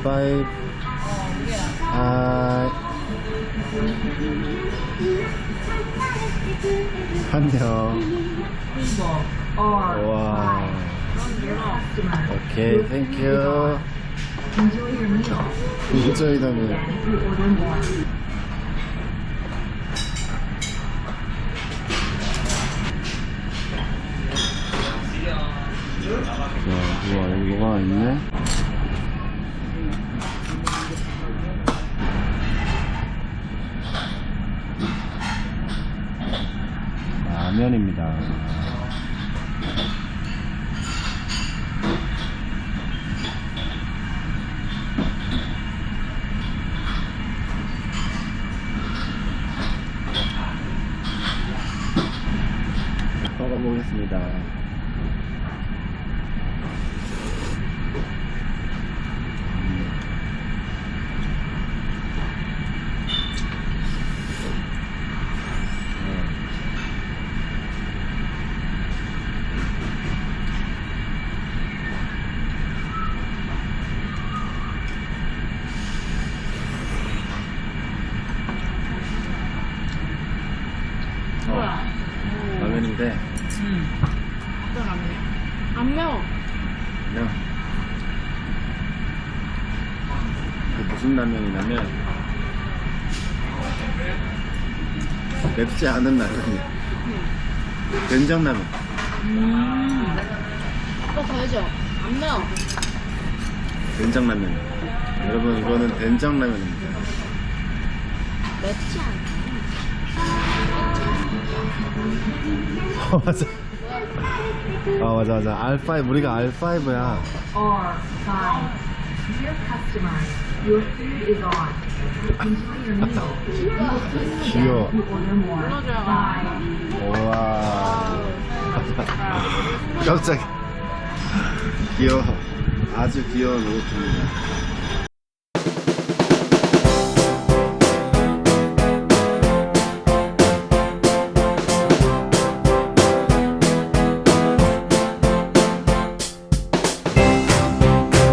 R5. 안녕. 와. 오케이, 땡큐. Enjoy your meal. Enjoy the meal. If you order more. 자, 우와, 여기 뭐가 있네? 라면입니다. 먹어보겠습니다. 라면인데 어떤 라면이야? 안 매워. 그냥 그 무슨 라면이냐면 맵지 않은 라면이야. 된장라면. 오빠 가야죠. 안 매워. 된장라면. 여러분, 이거는 된장라면입니다. 맵지 않아. 맞아. 맞아. R5, 우리가 R5야. R5. Dear customer, your food is on. Enjoy your meal. You will pay 귀여워. if you order more. 불러줘요. 5. 우와. 깜짝이야. 귀여워. 아주 귀여운 로봇입니다.